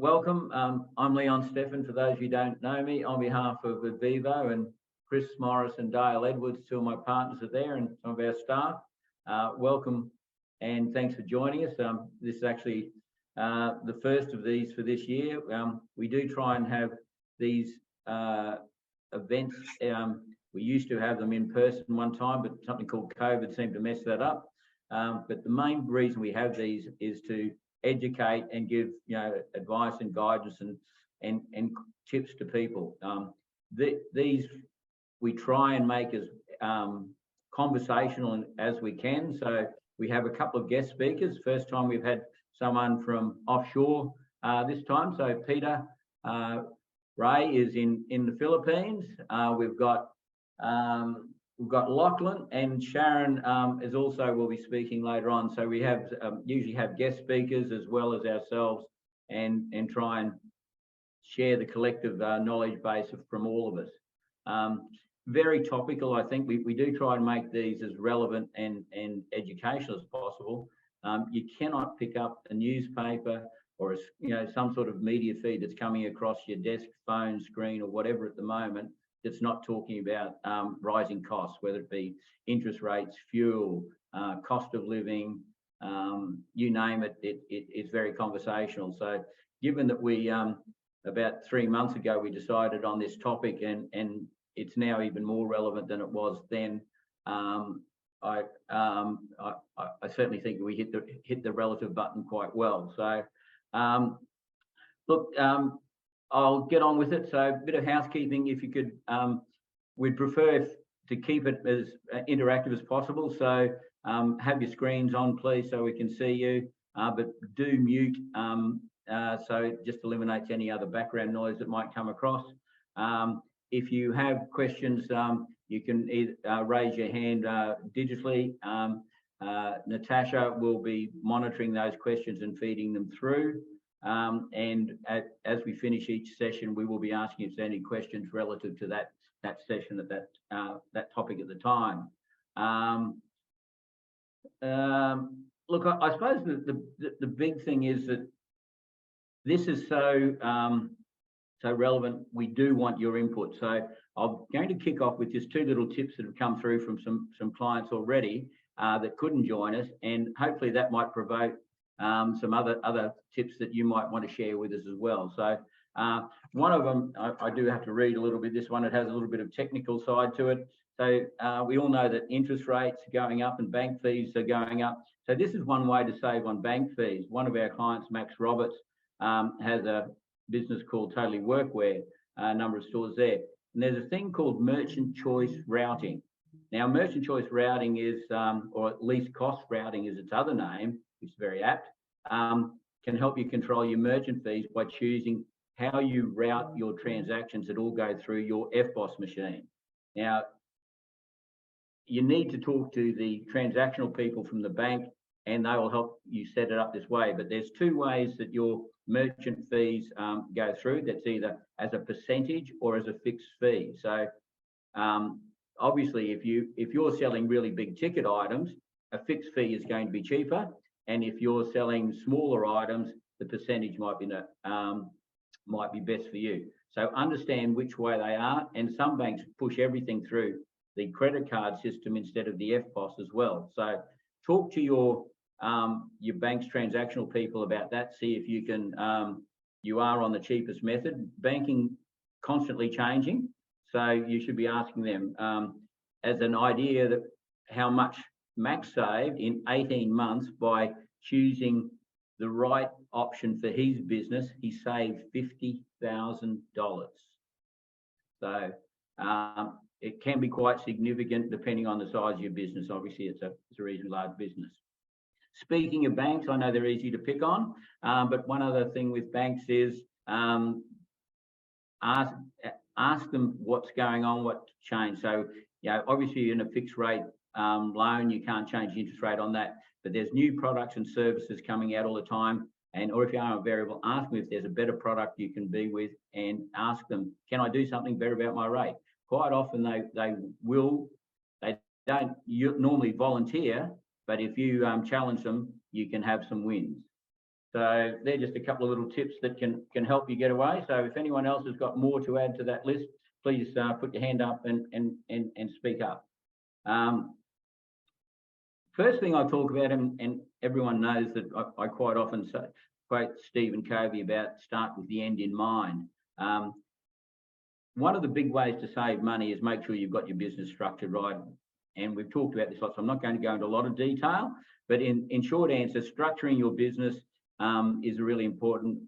welcome. I'm Leon Steffen, for those who don't know me, on behalf of Vivo and Chris Morris and Dale Edwards, two of my partners are there, and some of our staff. Welcome and thanks for joining us. This is actually the first of these for this year. We do try and have these events. We used to have them in person one time, but something called COVID seemed to mess that up. But the main reason we have these is to educate and give advice and guidance and tips to people. These we try and make as conversational as we can. So we have a couple of guest speakers. First time we've had someone from offshore this time. So Peter Ray is in the Philippines. We've got Lachlan, and Sharon is also will be speaking later on. So we have usually have guest speakers as well as ourselves, and try and share the collective knowledge base from all of us. Very topical. I think we do try and make these as relevant and educational as possible. You cannot pick up a newspaper or some sort of media feed that's coming across your desk, phone, screen, or whatever at the moment that's not talking about rising costs, whether it be interest rates, fuel, cost of living, you name it, it's very conversational. So given that we, about 3 months ago, we decided on this topic, and it's now even more relevant than it was then, I certainly think we hit the relative button quite well. So look, I'll get on with it. So a bit of housekeeping, if you could, we'd prefer to keep it as interactive as possible. So have your screens on, please, so we can see you, but do mute, so it just eliminates any other background noise that might come across. If you have questions, you can either raise your hand digitally. Natasha will be monitoring those questions and feeding them through. And as we finish each session, we will be asking if there's any questions relative to that session at that topic at the time. Look, I suppose the big thing is that this is so relevant. We do want your input. So I'm going to kick off with just two little tips that have come through from some clients already that couldn't join us, and hopefully that might provoke some other tips that you might want to share with us as well. So one of them, I do have to read a little bit. This one, it has a little bit of technical side to it. So we all know that interest rates are going up and bank fees are going up. So this is one way to save on bank fees. One of our clients, Max Roberts, has a business called Totally Workwear, a number of stores there. And there's a thing called merchant choice routing. Now, merchant choice routing is, or at least cost routing is its other name, which is very apt, can help you control your merchant fees by choosing how you route your transactions that all go through your FBOS machine. Now, you need to talk to the transactional people from the bank, and they will help you set it up this way. But there's two ways that your merchant fees go through. That's either as a percentage or as a fixed fee. So obviously, if you're selling really big ticket items, a fixed fee is going to be cheaper. And if you're selling smaller items, the percentage might be best for you. So understand which way they are. And some banks push everything through the credit card system instead of the FBOS as well. So talk to your bank's transactional people about that. See if you can you are on the cheapest method. Banking constantly changing, so you should be asking them as an idea that how much Max saved in 18 months by choosing the right option for his business. He saved $50,000. So it can be quite significant depending on the size of your business. Obviously, it's a reasonably large business. Speaking of banks, I know they're easy to pick on, but one other thing with banks is ask them what's going on, what's changed. So, obviously in a fixed rate loan, you can't change the interest rate on that, but there's new products and services coming out all the time. Or if you are a variable, ask them if there's a better product you can be with, and ask them, can I do something better about my rate? Quite often they don't normally volunteer, but if you challenge them, you can have some wins. So they're just a couple of little tips that can help you get away. So if anyone else has got more to add to that list, please put your hand up and speak up. First thing I talk about, and everyone knows that I quite often quote Stephen Covey about start with the end in mind. One of the big ways to save money is make sure you've got your business structured right. And we've talked about this a lot, so I'm not going to go into a lot of detail, but in short answer, structuring your business is a really important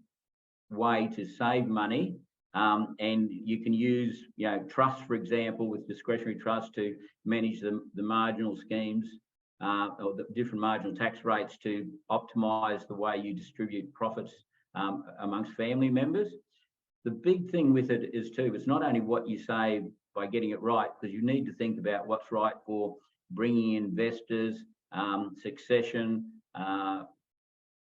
way to save money. And you can use, trust, for example, with discretionary trust to manage the marginal schemes or the different marginal tax rates to optimise the way you distribute profits amongst family members. The big thing with it is too, it's not only what you save by getting it right, because you need to think about what's right for bringing investors, succession,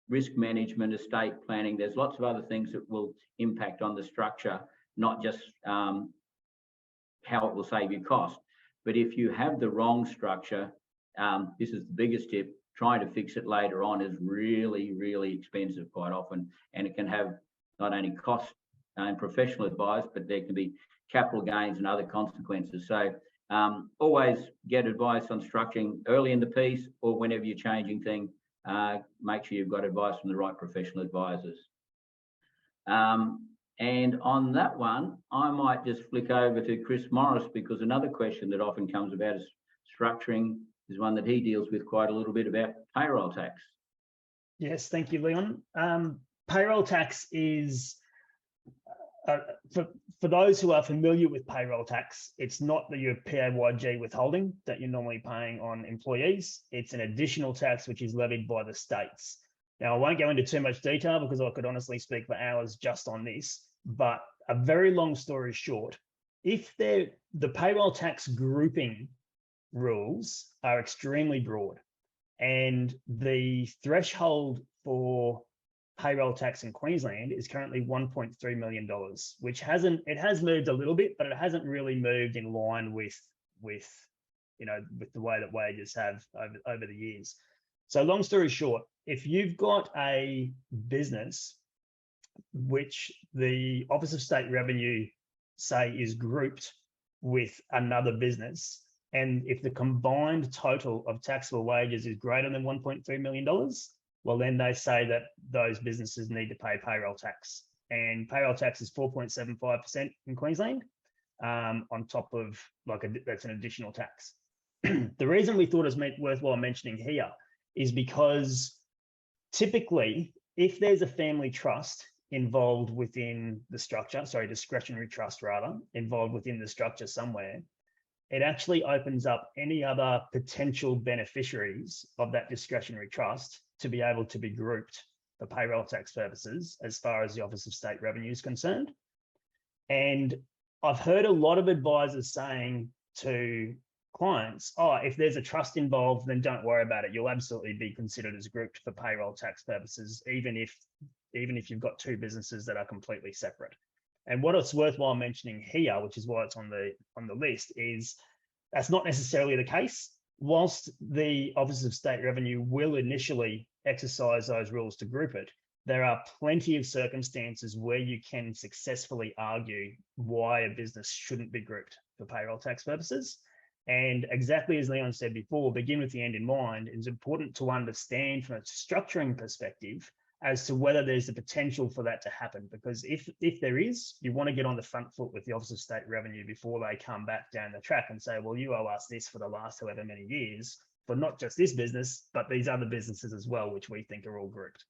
risk management, estate planning. There's lots of other things that will impact on the structure, not just how it will save you cost. But if you have the wrong structure, this is the biggest tip, trying to fix it later on is really, really expensive quite often. And it can have not only cost and professional advice, but there can be capital gains and other consequences. So always get advice on structuring early in the piece or whenever you're changing things. Make sure you've got advice from the right professional advisors. And on that one, I might just flick over to Chris Morris, because another question that often comes about is structuring is one that he deals with quite a little bit, about payroll tax. Yes, thank you, Leon. Payroll tax is, for those who are familiar with payroll tax, it's not your PAYG withholding that you're normally paying on employees. It's an additional tax which is levied by the states. Now, I won't go into too much detail because I could honestly speak for hours just on this, but a very long story short, if the payroll tax grouping rules are extremely broad, and the threshold for payroll tax in Queensland is currently $1.3 million, which has moved a little bit, but it hasn't really moved in line with the way that wages have over the years. So long story short, if you've got a business which the Office of State Revenue say is grouped with another business, and if the combined total of taxable wages is greater than $1.3 million, well, then they say that those businesses need to pay payroll tax. And payroll tax is 4.75% in Queensland, on top of that's an additional tax. The reason we thought it was worthwhile mentioning here is because typically, if there's a family trust involved within the structure, discretionary trust rather, involved within the structure somewhere, it actually opens up any other potential beneficiaries of that discretionary trust to be able to be grouped for payroll tax purposes as far as the Office of State Revenue is concerned. And I've heard a lot of advisors saying to clients, if there's a trust involved, then don't worry about it. You'll absolutely be considered as grouped for payroll tax purposes, even if you've got two businesses that are completely separate. And what it's worthwhile mentioning here, which is why it's on the list, is that's not necessarily the case. Whilst the Office of State Revenue will initially exercise those rules to group it, there are plenty of circumstances where you can successfully argue why a business shouldn't be grouped for payroll tax purposes. And exactly as Leon said before, begin with the end in mind. It's important to understand from a structuring perspective as to whether there's the potential for that to happen. Because if there is, you want to get on the front foot with the Office of State Revenue before they come back down the track and say, well, you owe us this for the last however many years for not just this business, but these other businesses as well, which we think are all grouped.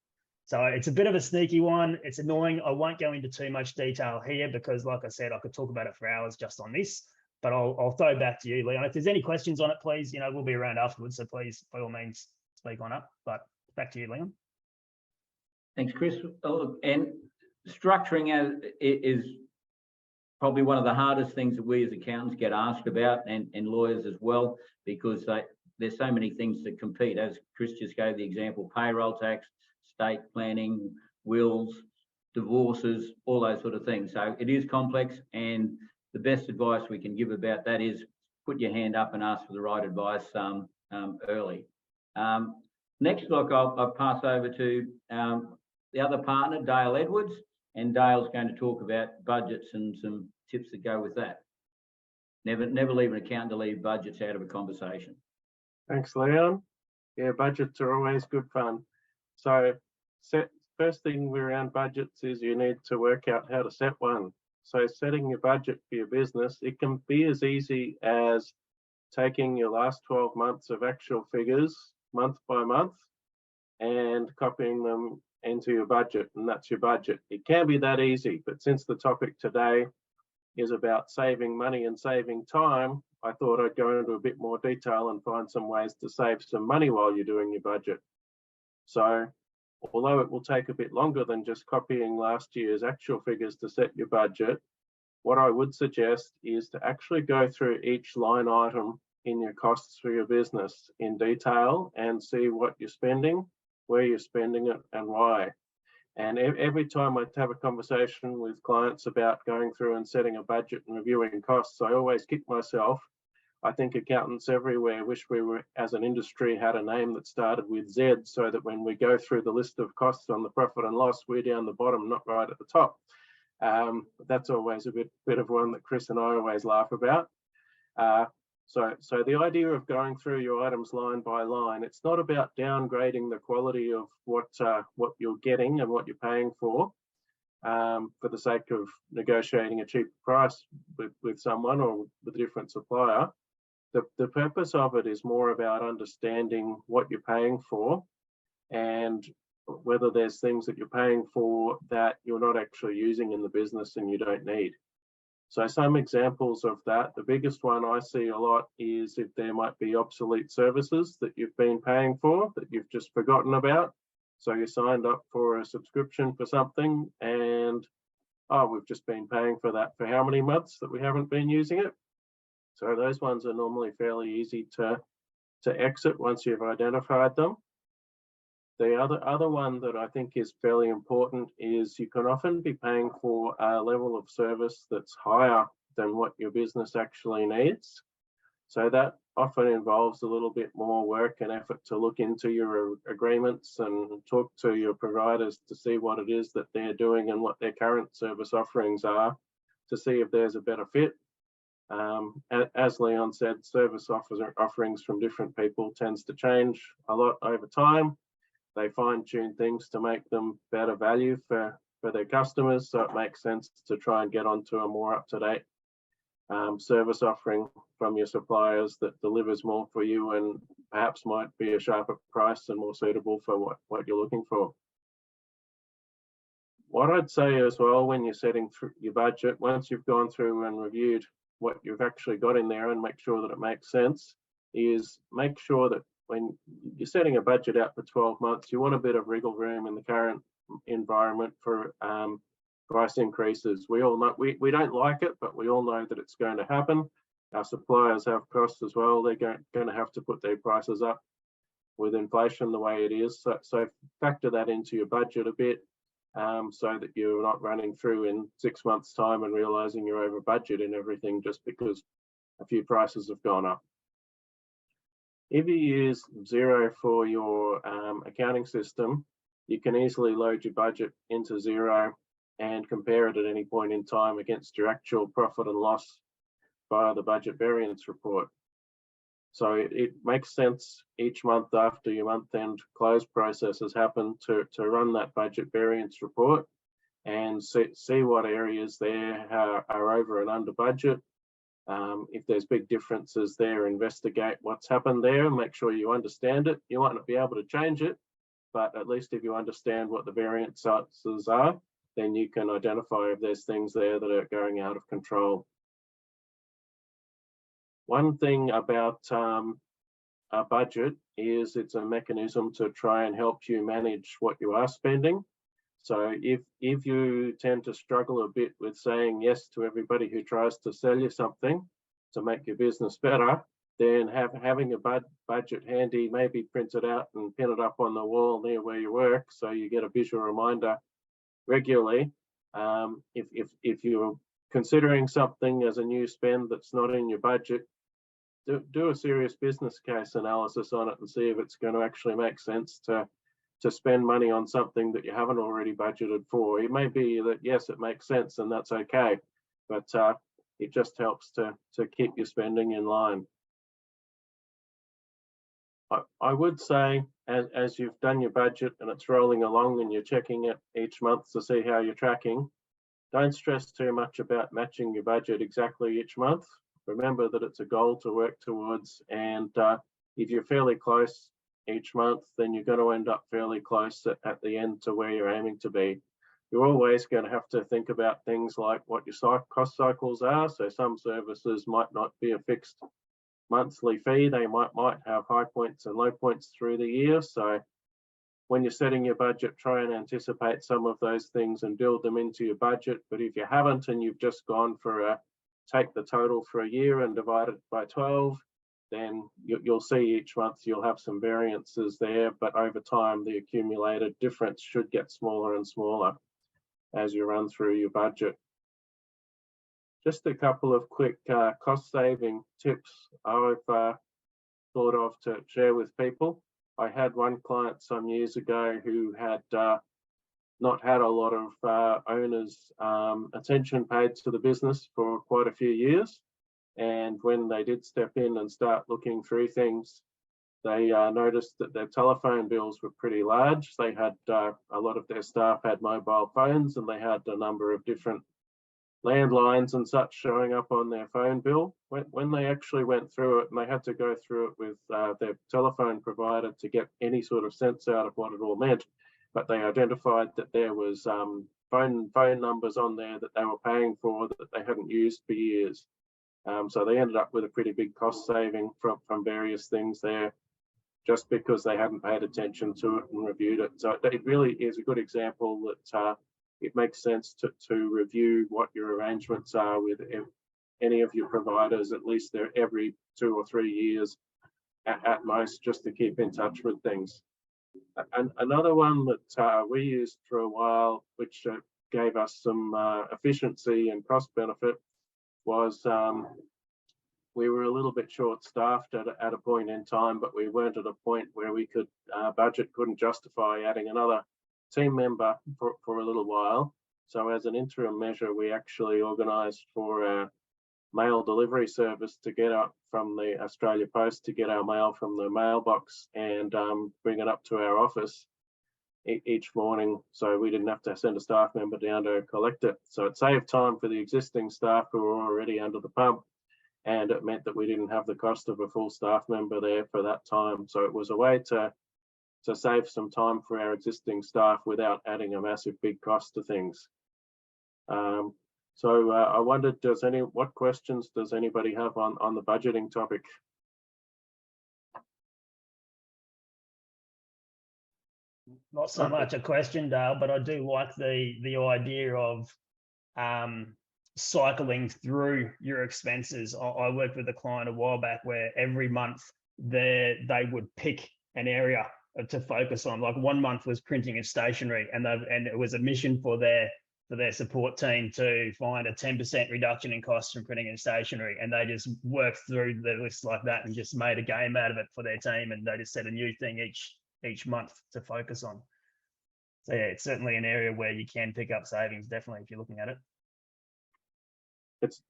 So it's a bit of a sneaky one. It's annoying. I won't go into too much detail here because, like I said, I could talk about it for hours just on this, but I'll throw back to you, Leon. If there's any questions on it, please, we'll be around afterwards. So please, by all means, speak on up, but back to you, Leon. Thanks, Chris. And structuring is probably one of the hardest things that we as accountants get asked about, and lawyers as well, because there's so many things that compete. As Chris just gave the example, payroll tax, estate planning, wills, divorces, all those sort of things. So it is complex, and the best advice we can give about that is put your hand up and ask for the right advice early. Next, I'll pass over to the other partner, Dale Edwards, and Dale's going to talk about budgets and some tips that go with that. Never leave an accountant to leave budgets out of a conversation. Thanks, Leon. Yeah, budgets are always good fun. So first thing around budgets is you need to work out how to set one. So setting your budget for your business, it can be as easy as taking your last 12 months of actual figures month by month and copying them into your budget, and that's your budget. It can be that easy, but since the topic today is about saving money and saving time, I thought I'd go into a bit more detail and find some ways to save some money while you're doing your budget. So although it will take a bit longer than just copying last year's actual figures to set your budget, what I would suggest is to actually go through each line item in your costs for your business in detail and see what you're spending, where you're spending it, and why. And every time I have a conversation with clients about going through and setting a budget and reviewing costs, I always kick myself. I think accountants everywhere wish we were, as an industry, had a name that started with Z, so that when we go through the list of costs on the profit and loss, we're down the bottom, not right at the top. That's always a bit of one that Chris and I always laugh about. So the idea of going through your items line by line, it's not about downgrading the quality of what you're getting and what you're paying for the sake of negotiating a cheaper price with someone or with a different supplier. The purpose of it is more about understanding what you're paying for and whether there's things that you're paying for that you're not actually using in the business and you don't need. So some examples of that, the biggest one I see a lot is if there might be obsolete services that you've been paying for that you've just forgotten about. So you signed up for a subscription for something and, oh, we've just been paying for that for how many months that we haven't been using it? So those ones are normally fairly easy to exit once you've identified them. The other one that I think is fairly important is you can often be paying for a level of service that's higher than what your business actually needs. So that often involves a little bit more work and effort to look into your agreements and talk to your providers to see what it is that they're doing and what their current service offerings are to see if there's a better fit. As Leon said, service offerings from different people tends to change a lot over time. They fine-tune things to make them better value for their customers, so it makes sense to try and get onto a more up-to-date service offering from your suppliers that delivers more for you and perhaps might be a sharper price and more suitable for what you're looking for. What I'd say as well when you're setting through your budget, once you've gone through and reviewed what you've actually got in there and make sure that it makes sense, is make sure that when you're setting a budget out for 12 months, you want a bit of wriggle room in the current environment for price increases. We all know, we don't like it, but we all know that it's going to happen. Our suppliers have costs as well. They're going to have to put their prices up with inflation the way it is. So factor that into your budget a bit so that you're not running through in 6 months' time and realizing you're over budget in everything just because a few prices have gone up. If you use Xero for your accounting system, you can easily load your budget into Xero and compare it at any point in time against your actual profit and loss via the budget variance report. So it makes sense each month after your month-end close processes happen to run that budget variance report and see what areas there are over and under budget. If there's big differences there, investigate what's happened there and make sure you understand it. You might not be able to change it, but at least if you understand what the variances are, then you can identify if there's things there that are going out of control. One thing about a budget is it's a mechanism to try and help you manage what you are spending. So if you tend to struggle a bit with saying yes to everybody who tries to sell you something to make your business better, then having a budget handy, maybe print it out and pin it up on the wall near where you work so you get a visual reminder regularly. If you're considering something as a new spend that's not in your budget, do a serious business case analysis on it and see if it's going to actually make sense to spend money on something that you haven't already budgeted for. It may be that, yes, it makes sense and that's okay, but it just helps to keep your spending in line. I would say, as you've done your budget and it's rolling along and you're checking it each month to see how you're tracking, don't stress too much about matching your budget exactly each month. Remember that it's a goal to work towards, and if you're fairly close each month, then you're going to end up fairly close at the end to where you're aiming to be. You're always going to have to think about things like what your cost cycles are. So some services might not be a fixed monthly fee. They might have high points and low points through the year. So when you're setting your budget, try and anticipate some of those things and build them into your budget. But if you haven't and you've just gone for take the total for a year and divide it by 12, then you'll see each month you'll have some variances there, but over time the accumulated difference should get smaller and smaller as you run through your budget. Just a couple of quick cost saving tips I've thought of to share with people. I had one client some years ago who had not had a lot of owners' attention paid to the business for quite a few years. And when they did step in and start looking through things, they noticed that their telephone bills were pretty large. They had a lot of their staff had mobile phones, and they had a number of different landlines and such showing up on their phone bill. When they actually went through it, and they had to go through it with their telephone provider to get any sort of sense out of what it all meant, but they identified that there was phone numbers on there that they were paying for that they hadn't used for years. So they ended up with a pretty big cost saving from various things there, just because they hadn't paid attention to it and reviewed it. So it really is a good example that it makes sense to review what your arrangements are with any of your providers, at least they're every 2 or 3 years at most, just to keep in touch with things. And another one that we used for a while, which gave us some efficiency and cost benefit, was we were a little bit short-staffed at a point in time, but we weren't at a point where we could budget couldn't justify adding another team member for a little while. So as an interim measure, we actually organised for a mail delivery service to get up from the Australia Post to get our mail from the mailbox and bring it up to our office each morning, so we didn't have to send a staff member down to collect it. So it saved time for the existing staff who were already under the pump, and it meant that we didn't have the cost of a full staff member there for that time. So it was a way to save some time for our existing staff without adding a massive big cost to things. So I wondered, what questions does anybody have on the budgeting topic? Not so much a question, Dale, but I do like the idea of cycling through your expenses. I worked with a client a while back where every month they would pick an area to focus on. Like one month was printing and stationery, and it was a mission for their support team to find a 10% reduction in costs from printing and stationery, and they just worked through the list like that and just made a game out of it for their team, and they just set a new thing each month to focus on. So yeah, it's certainly an area where you can pick up savings, definitely, if you're looking at it.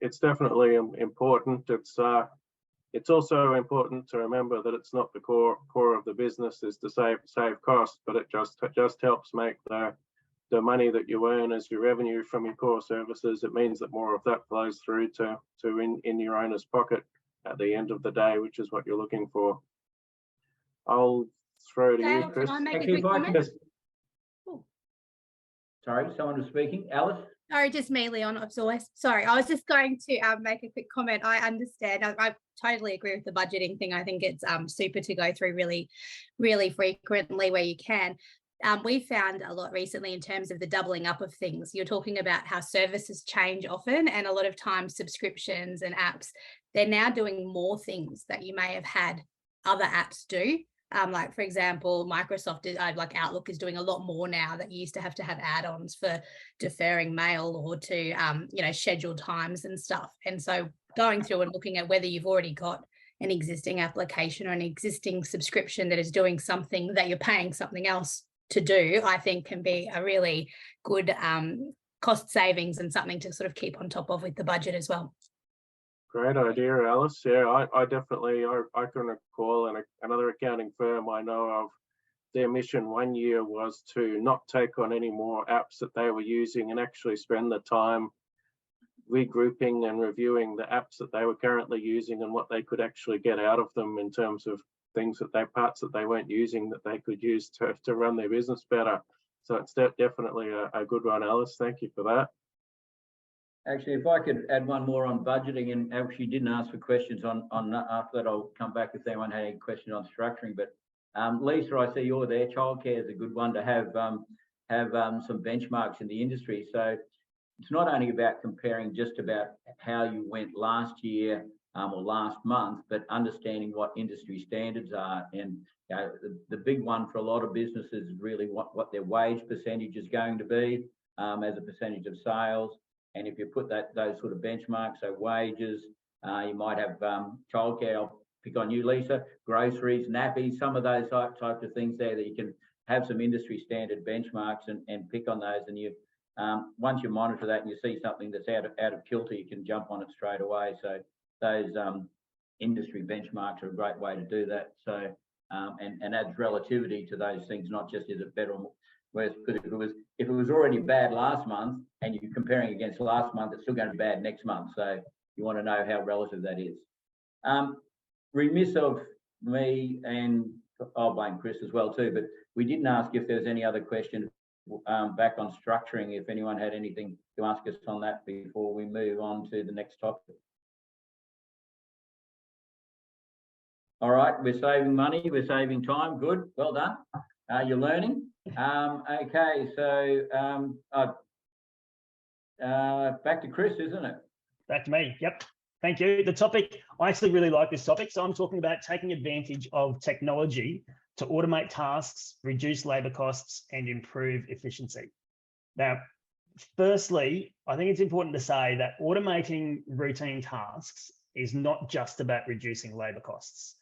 It's definitely important. It's also important to remember that it's not the core of the business is to save costs, but it just helps make the money that you earn as your revenue from your core services. It means that more of that flows through to in your owner's pocket at the end of the day, which is what you're looking for. I'll throw to you, Chris. Can I make a quick comment? Sorry, someone was speaking. Alice? Sorry, just me, Leon. Sorry, I was just going to make a quick comment. I understand. I totally agree with the budgeting thing. I think it's super to go through really, really frequently where you can. We found a lot recently in terms of the doubling up of things. You're talking about how services change often, and a lot of times subscriptions and apps, they're now doing more things that you may have had other apps do. Like, for example, Microsoft, like Outlook, is doing a lot more now that you used to have add-ons for deferring mail or to, schedule times and stuff. And so going through and looking at whether you've already got an existing application or an existing subscription that is doing something that you're paying something else to do, I think can be a really good cost savings and something to sort of keep on top of with the budget as well. Great idea, Alice. Yeah, I definitely, I can recall another accounting firm I know of, their mission one year was to not take on any more apps that they were using and actually spend the time regrouping and reviewing the apps that they were currently using and what they could actually get out of them in terms of things parts that they weren't using that they could use to run their business better. So it's definitely a good one, Alice. Thank you for that. Actually, if I could add one more on budgeting, and actually didn't ask for questions on after that, I'll come back if anyone had any questions on structuring. But Lisa, I see you're there. Childcare is a good one to have some benchmarks in the industry. So it's not only about comparing just about how you went last year or last month, but understanding what industry standards are. And the big one for a lot of businesses is really what their wage percentage is going to be as a percentage of sales. And if you put those sort of benchmarks, so wages, you might have childcare. I'll pick on you, Lisa, groceries, nappies, some of those types of things there that you can have some industry standard benchmarks and pick on those. And you once you monitor that and you see something that's out of kilter, you can jump on it straight away. So those industry benchmarks are a great way to do that. So and adds relativity to those things, not just is it better or worse. Because if it was already bad last month and you're comparing against last month, it's still going to be bad next month. So you want to know how relative that is. Remiss of me, and I'll blame Chris as well too, but we didn't ask if there was any other question back on structuring, if anyone had anything to ask us on that before we move on to the next topic. All right, we're saving money, we're saving time. Good, well done. You're learning. Okay, so back to Chris, isn't it? Back to me. Yep. Thank you. The topic, I actually really like this topic. So I'm talking about taking advantage of technology to automate tasks, reduce labor costs, and improve efficiency. Now, firstly, I think it's important to say that automating routine tasks is not just about reducing labor costs.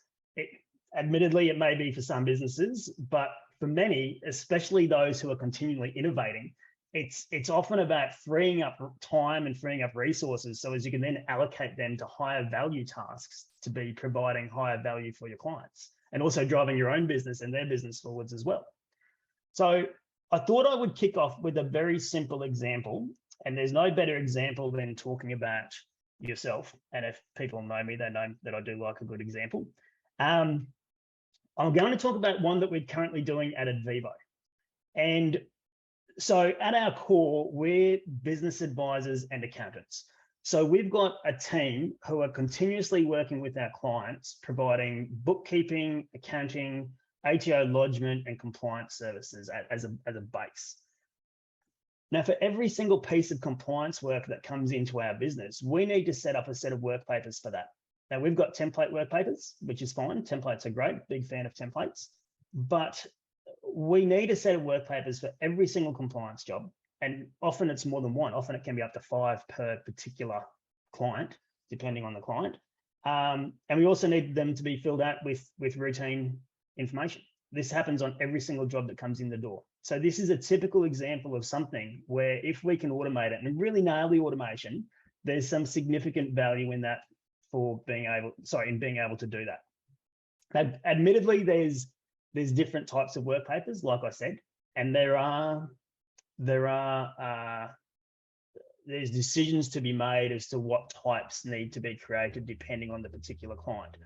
Admittedly, it may be for some businesses, but for many, especially those who are continually innovating, it's often about freeing up time and freeing up resources so as you can then allocate them to higher value tasks to be providing higher value for your clients and also driving your own business and their business forwards as well. So I thought I would kick off with a very simple example, and there's no better example than talking about yourself. And if people know me, they know that I do like a good example. I'm going to talk about one that we're currently doing at Advivo. And so at our core, we're business advisors and accountants. So we've got a team who are continuously working with our clients, providing bookkeeping, accounting, ATO lodgement, and compliance services as a base. Now, for every single piece of compliance work that comes into our business, we need to set up a set of work papers for that. Now, we've got template work papers, which is fine. Templates are great, big fan of templates. But we need a set of work papers for every single compliance job. And often it's more than one. Often it can be up to 5 per particular client, depending on the client. And we also need them to be filled out with routine information. This happens on every single job that comes in the door. So this is a typical example of something where if we can automate it and really nail the automation, there's some significant value in that for being able to do that. Now, admittedly, there's different types of work papers, like I said, and there's decisions to be made as to what types need to be created depending on the particular client.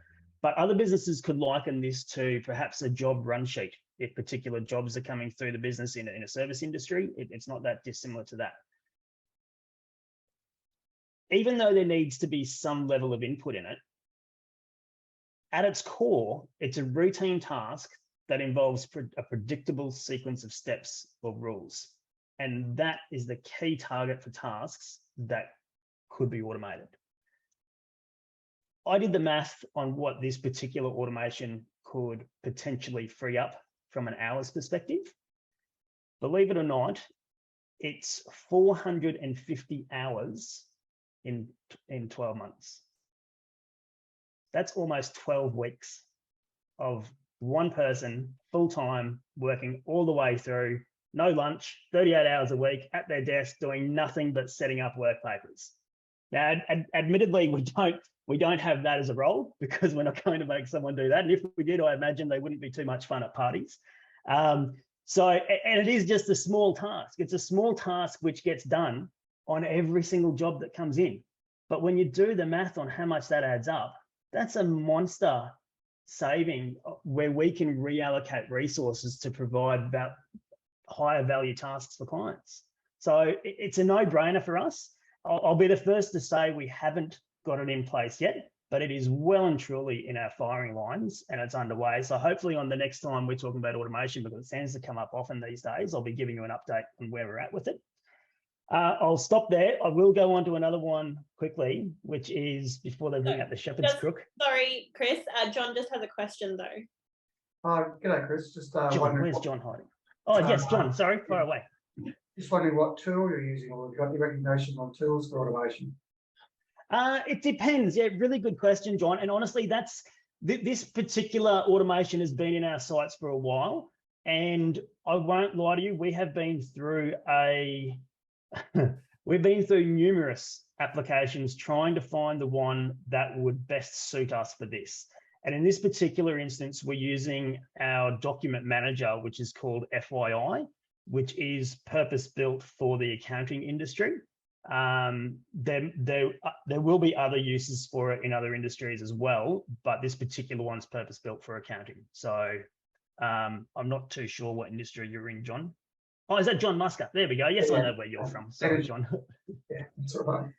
But other businesses could liken this to perhaps a job run sheet. If particular jobs are coming through the business in a service industry, it's not that dissimilar to that. Even though there needs to be some level of input in it, at its core, it's a routine task that involves a predictable sequence of steps or rules. And that is the key target for tasks that could be automated. I did the math on what this particular automation could potentially free up from an hours perspective. Believe it or not, it's 450 hours in 12 months. That's almost 12 weeks of one person, full-time, working all the way through, no lunch, 38 hours a week at their desk, doing nothing but setting up work papers. Now, admittedly, we don't have that as a role because we're not going to make someone do that. And if we did, I imagine they wouldn't be too much fun at parties. And it is just a small task. It's a small task which gets done on every single job that comes in. But when you do the math on how much that adds up, that's a monster saving where we can reallocate resources to provide about higher value tasks for clients. So it's a no-brainer for us. I'll be the first to say we haven't got it in place yet, but it is well and truly in our firing lines and it's underway. So hopefully on the next time we're talking about automation, because it tends to come up often these days, I'll be giving you an update on where we're at with it. I'll stop there. I will go on to another one quickly, which is before they bring out the shepherd's crook. Sorry, Chris. John just has a question though. G'day, Chris. Just John, where's John hiding? Oh, yes, John. Sorry, far away. Just wondering what tool you're using, or have you got any recognition on tools for automation? It depends. Yeah, really good question, John. And honestly, this particular automation has been in our sites for a while. And I won't lie to you, we have been through we've been through numerous applications trying to find the one that would best suit us for this. And in this particular instance, we're using our document manager, which is called FYI, which is purpose-built for the accounting industry. There will be other uses for it in other industries as well, but this particular one's purpose-built for accounting. So I'm not too sure what industry you're in, John. Oh, is that John Musker? There we go. Yes, yeah. I know where you're from. Sorry, John. Yeah, that's all right.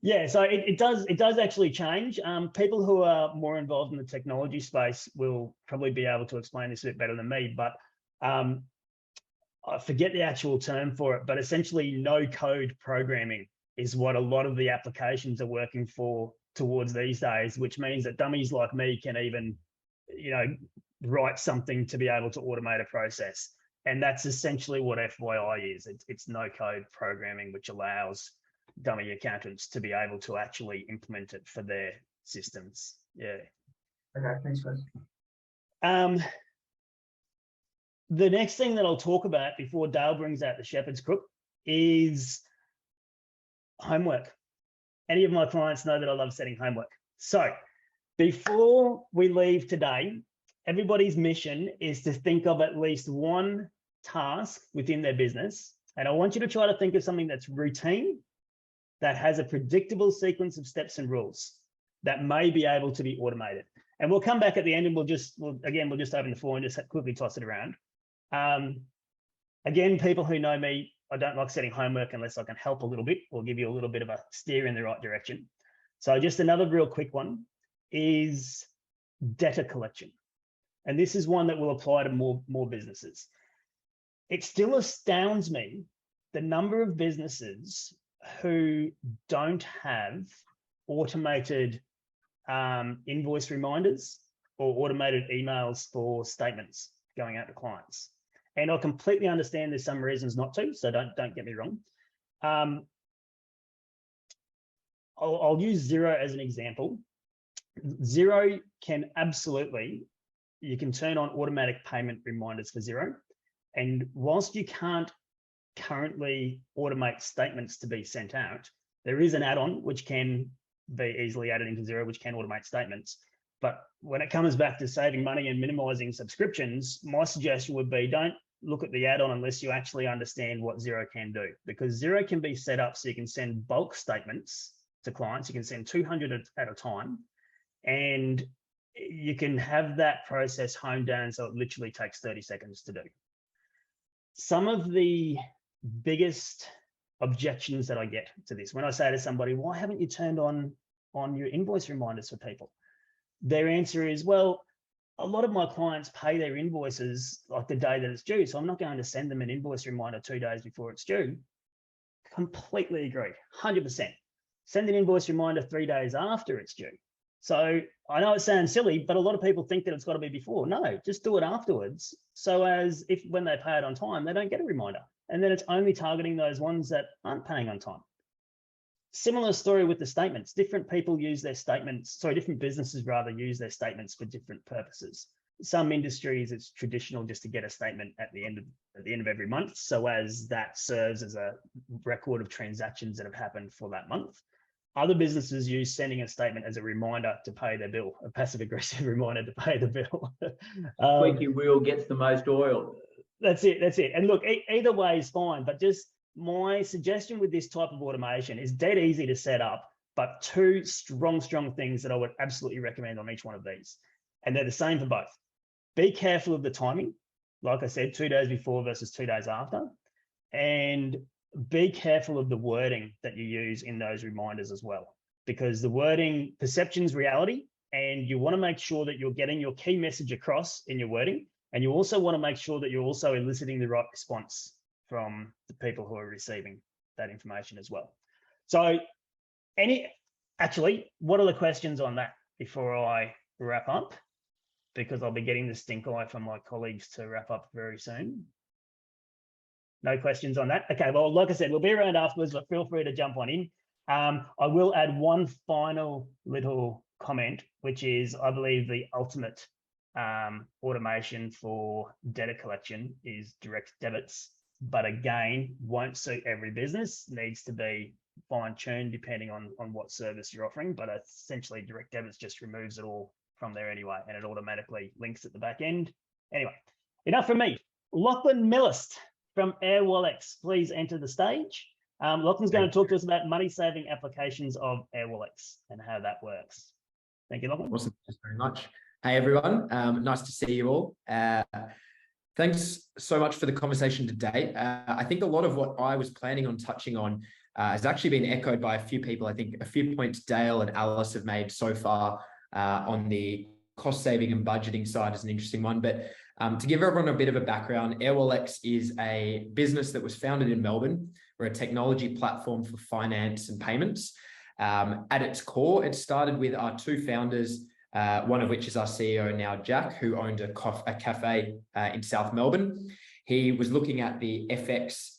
Yeah, so it does actually change. People who are more involved in the technology space will probably be able to explain this a bit better than me, but I forget the actual term for it, but essentially no code programming is what a lot of the applications are working for towards these days, which means that dummies like me can even, write something to be able to automate a process. And that's essentially what FYI is. It's no code programming, which allows dummy accountants to be able to actually implement it for their systems. Yeah. Okay, thanks, Chris. The next thing that I'll talk about before Dale brings out the shepherd's crook is homework. Any of my clients know that I love setting homework. So before we leave today, everybody's mission is to think of at least one task within their business. And I want you to try to think of something that's routine, that has a predictable sequence of steps and rules that may be able to be automated. And we'll come back at the end and we'll just open the floor and just quickly toss it around. Again, people who know me, I don't like setting homework unless I can help a little bit or give you a little bit of a steer in the right direction. So just another real quick one is debtor collection. And this is one that will apply to more businesses. It still astounds me the number of businesses who don't have automated invoice reminders or automated emails for statements going out to clients. And I completely understand there's some reasons not to, so don't get me wrong. I'll use Xero as an example. Xero can absolutely, you can turn on automatic payment reminders for Xero. And whilst you can't currently automate statements to be sent out, there is an add-on which can be easily added into Xero, which can automate statements. But when it comes back to saving money and minimizing subscriptions, my suggestion would be don't look at the add-on unless you actually understand what Xero can do, because Xero can be set up so you can send bulk statements to clients. You can send 200 at a time, and you can have that process honed down so it literally takes 30 seconds to do. Some of the biggest objections that I get to this, when I say to somebody, why haven't you turned on your invoice reminders for people? Their answer is, well, a lot of my clients pay their invoices like the day that it's due, so I'm not going to send them an invoice reminder 2 days before it's due. Completely agree, 100%. Send an invoice reminder 3 days after it's due. So I know it sounds silly, but a lot of people think that it's got to be before. No, just do it afterwards. So as if when they pay it on time, they don't get a reminder. And then it's only targeting those ones that aren't paying on time. Similar story with the statements. Different people use their statements, different businesses rather use their statements for different purposes. Some industries, it's traditional just to get a statement at the end of every month, so as that serves as a record of transactions that have happened for that month. Other businesses use sending a statement as a reminder to pay their bill, a passive-aggressive reminder to pay the bill. Squeaky wheel gets the most oil. That's it. And look, either way is fine, but just my suggestion with this type of automation is dead easy to set up, but two strong things that I would absolutely recommend on each one of these. And they're the same for both. Be careful of the timing. Like I said, 2 days before versus 2 days after. And be careful of the wording that you use in those reminders as well, because the wording, perception's reality, and you want to make sure that you're getting your key message across in your wording. And you also want to make sure that you're also eliciting the right response from the people who are receiving that information as well. So what are the questions on that before I wrap up? Because I'll be getting the stink eye from my colleagues to wrap up very soon. No questions on that? Okay, well, like I said, we'll be around afterwards, but feel free to jump on in. I will add one final little comment, which is I believe the ultimate automation for debtor collection is direct debits. But again, won't suit every business, needs to be fine-tuned depending on what service you're offering. But essentially, direct debits just removes it all from there anyway, and it automatically links at the back end. Anyway, enough from me. Lachlan Millist from Airwallex, please enter the stage. Lachlan's going to talk to us about money-saving applications of Airwallex and how that works. Thank you, Lachlan. Awesome. Thanks very much. Hey, everyone. Nice to see you all. Thanks so much for the conversation today. I think a lot of what I was planning on touching on has actually been echoed by a few people. I think a few points Dale and Alice have made so far on the cost saving and budgeting side is an interesting one. But to give everyone a bit of a background, Airwallex is a business that was founded in Melbourne. We're a technology platform for finance and payments. At its core, it started with our two founders, one of which is our CEO now, Jack, who owned a cafe in South Melbourne. He was looking at the FX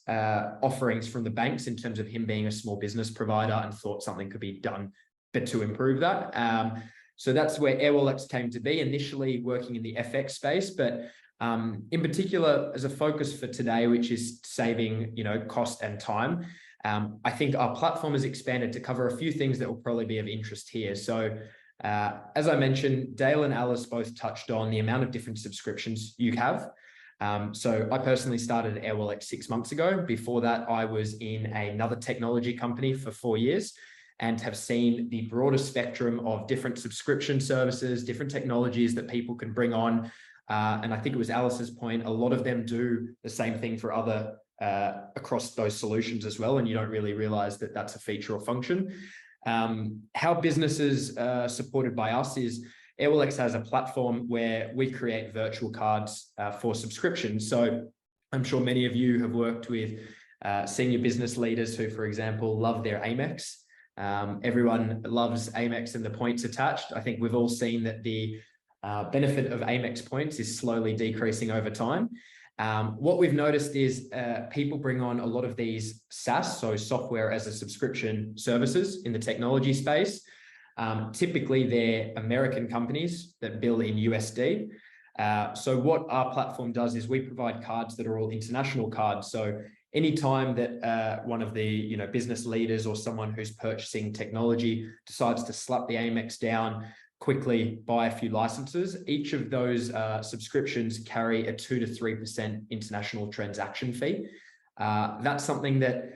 offerings from the banks in terms of him being a small business provider and thought something could be done but to improve that. So that's where Airwallex came to be, initially working in the FX space, but in particular as a focus for today, which is saving, cost and time. I think our platform has expanded to cover a few things that will probably be of interest here. So as I mentioned, Dale and Alice both touched on the amount of different subscriptions you have. So I personally started Airwallex 6 months ago. Before that, I was in another technology company for 4 years and have seen the broader spectrum of different subscription services, different technologies that people can bring on. And I think it was Alice's point, a lot of them do the same thing for other across those solutions as well. And you don't really realize that that's a feature or function. How businesses are supported by us is Airwallex has a platform where we create virtual cards for subscriptions. So I'm sure many of you have worked with senior business leaders who, for example, love their Amex. Everyone loves Amex and the points attached. I think we've all seen that the benefit of Amex points is slowly decreasing over time. What we've noticed is people bring on a lot of these SaaS, so software as a subscription services in the technology space. Typically, they're American companies that bill in USD. So what our platform does is we provide cards that are all international cards. So anytime that one of the business leaders or someone who's purchasing technology decides to slap the Amex down, quickly buy a few licenses, each of those subscriptions carry a 2 to 3% international transaction fee. That's something that,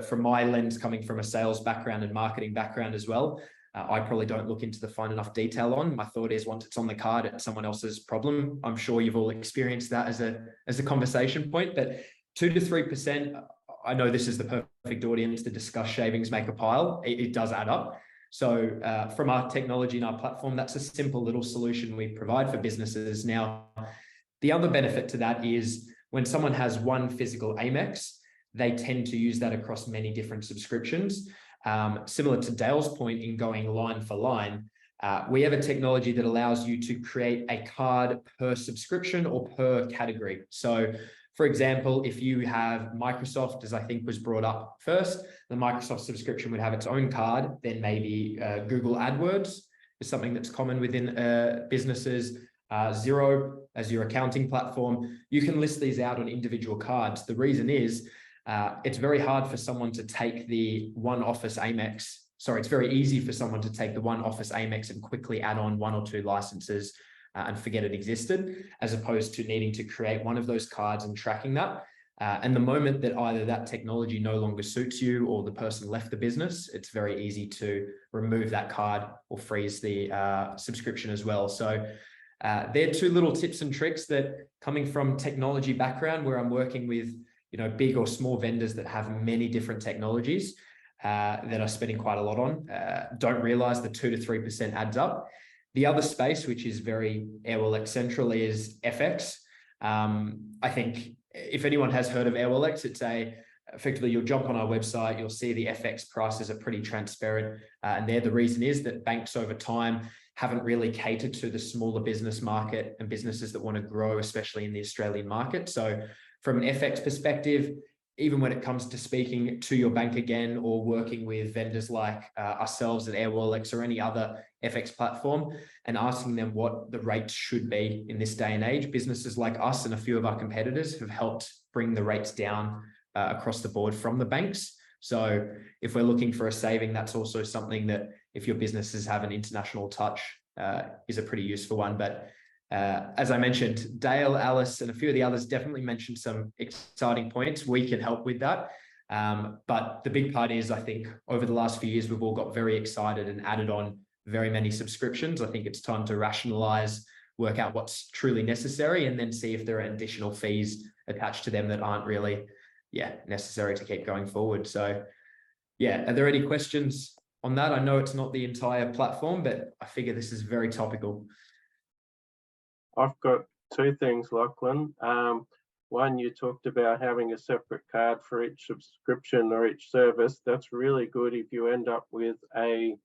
from my lens, coming from a sales background and marketing background as well, I probably don't look into the fine enough detail on. My thought is once it's on the card, it's someone else's problem. I'm sure you've all experienced that as a conversation point, but 2 to 3%, I know this is the perfect audience to discuss shavings make a pile. It does add up. So from our technology and our platform, that's a simple little solution we provide for businesses. Now, the other benefit to that is when someone has one physical Amex, they tend to use that across many different subscriptions. Similar to Dale's point in going line for line, we have a technology that allows you to create a card per subscription or per category. So for example, if you have Microsoft, as I think was brought up first, the Microsoft subscription would have its own card. Then maybe Google AdWords is something that's common within businesses. Xero as your accounting platform. You can list these out on individual cards. The reason is it's very hard for someone to take the one Office Amex. Sorry, it's very easy for someone to take the one Office Amex and quickly add on 1 or 2 licenses and forget it existed, as opposed to needing to create one of those cards and tracking that. And the moment that either that technology no longer suits you or the person left the business, it's very easy to remove that card or freeze the subscription as well. So they're 2 little tips and tricks that, coming from technology background where I'm working with, big or small vendors that have many different technologies that are spending quite a lot on, don't realize the 2 to 3% adds up. The other space, which is very Airwallex central, is FX. I think if anyone has heard of Airwallex, it's effectively you'll jump on our website, you'll see the FX prices are pretty transparent. And there, the reason is that banks over time haven't really catered to the smaller business market and businesses that want to grow, especially in the Australian market. So from an FX perspective, even when it comes to speaking to your bank again or working with vendors like ourselves at Airwallex or any other FX platform and asking them what the rates should be in this day and age, businesses like us and a few of our competitors have helped bring the rates down across the board from the banks. So if we're looking for a saving, that's also something that, if your businesses have an international touch, is a pretty useful one. But as I mentioned, Dale, Alice, and a few of the others definitely mentioned some exciting points. We can help with that. But the big part is, I think, over the last few years, we've all got very excited and added on very many subscriptions. I think it's time to rationalize, work out what's truly necessary, and then see if there are additional fees attached to them that aren't really, necessary to keep going forward. So, are there any questions on that? I know it's not the entire platform, but I figure this is very topical. I've got 2 things, Lachlan. One, you talked about having a separate card for each subscription or each service. That's really good if you end up with a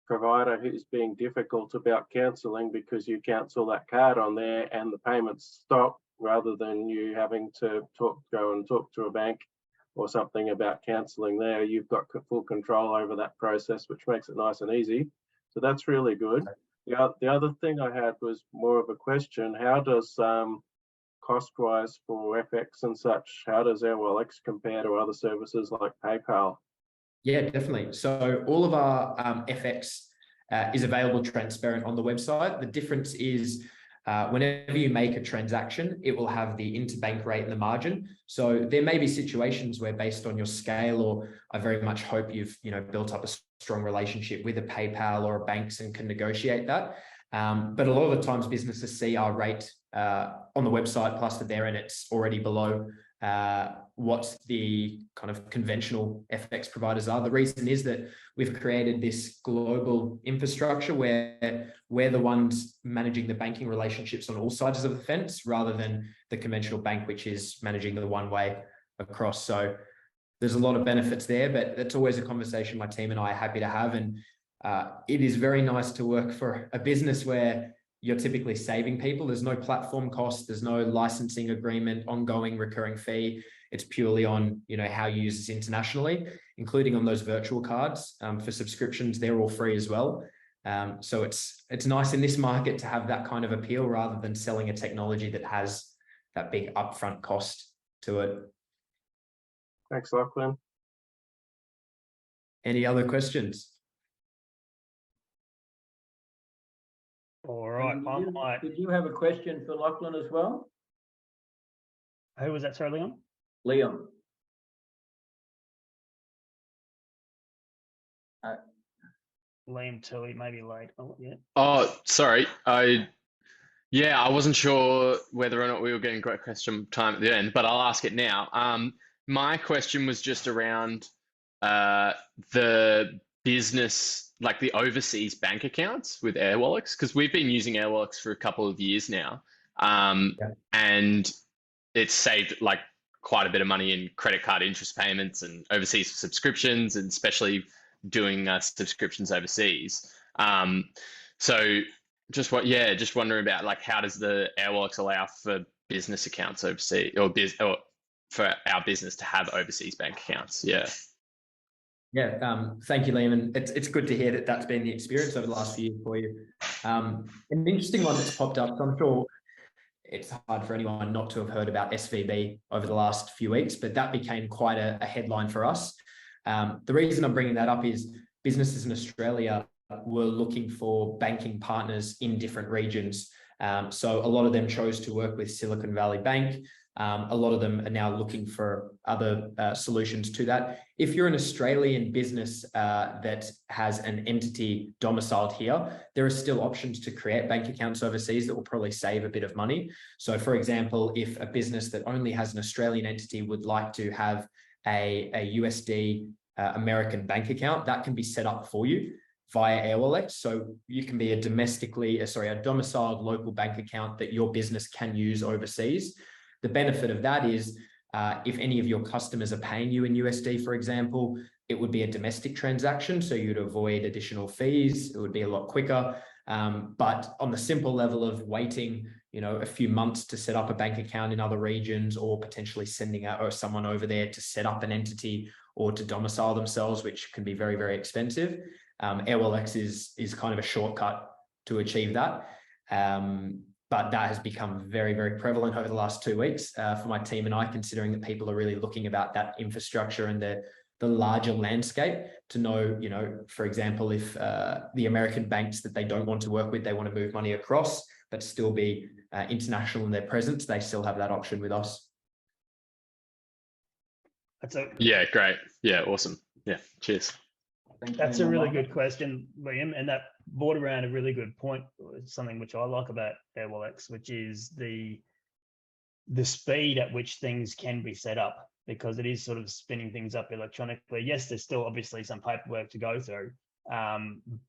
provider who's being difficult about cancelling, because you cancel that card on there and the payments stop, rather than you having to go and talk to a bank or something about cancelling there. You've got full control over that process, which makes it nice and easy. So that's really good. The other thing I had was more of a question. How does cost-wise for FX and such, how does Airwallex compare to other services like PayPal? Yeah, definitely. So all of our FX is available transparent on the website. The difference is whenever you make a transaction, it will have the interbank rate and the margin. So there may be situations where, based on your scale, or I very much hope you've built up a strong relationship with a PayPal or a banks and can negotiate that. But a lot of the times businesses see our rate on the website plus there, and it's already below what the kind of conventional FX providers are. The reason is that we've created this global infrastructure where we're the ones managing the banking relationships on all sides of the fence, rather than the conventional bank, which is managing the one way across. So there's a lot of benefits there, but that's always a conversation my team and I are happy to have. And it is very nice to work for a business where you're typically saving people. There's no platform cost, there's no licensing agreement, ongoing recurring fee. It's purely on how you use this internationally, including on those virtual cards. For subscriptions, they're all free as well. So it's nice in this market to have that kind of appeal, rather than selling a technology that has that big upfront cost to it. Thanks, Lachlan. Any other questions? All right. Did you have a question for Lachlan as well? Who was that, sorry, Leon? Liam. Liam Tui, maybe late. Oh, yeah. Oh, sorry. I wasn't sure whether or not we were getting great question time at the end, but I'll ask it now. My question was just around the business, like the overseas bank accounts with Airwallex, because we've been using Airwallex for a couple of years now, and it's saved like quite a bit of money in credit card interest payments and overseas subscriptions, and especially doing subscriptions overseas. So just wondering about, like, how does the Airwallex allow for business accounts overseas, or for our business to have overseas bank accounts? Yeah. Yeah, thank you, Liam. And it's good to hear that that's been the experience over the last few years for you. An interesting one that's popped up, so I'm sure it's hard for anyone not to have heard about SVB over the last few weeks, but that became quite a headline for us. The reason I'm bringing that up is businesses in Australia were looking for banking partners in different regions. So a lot of them chose to work with Silicon Valley Bank. A lot of them are now looking for other solutions to that. If you're an Australian business that has an entity domiciled here, there are still options to create bank accounts overseas that will probably save a bit of money. So for example, if a business that only has an Australian entity would like to have a USD American bank account, that can be set up for you via Airwallex. So you can be a domiciled local bank account that your business can use overseas. The benefit of that is if any of your customers are paying you in USD, for example, it would be a domestic transaction. So you'd avoid additional fees. It would be a lot quicker. But on the simple level of waiting, a few months to set up a bank account in other regions, or potentially sending out someone over there to set up an entity or to domicile themselves, which can be very, very expensive. Airwallex is kind of a shortcut to achieve that. But that has become very, very prevalent over the last 2 weeks for my team and I, considering that people are really looking about that infrastructure and the larger landscape to know, for example, if the American banks that they don't want to work with, they want to move money across, but still be international in their presence, they still have that option with us. Yeah, great. Yeah, awesome. Yeah, cheers. That's a really good question, Liam, and that brought around a really good point, something which I like about Airwallex, which is the speed at which things can be set up, because it is sort of spinning things up electronically. Yes, there's still obviously some paperwork to go through,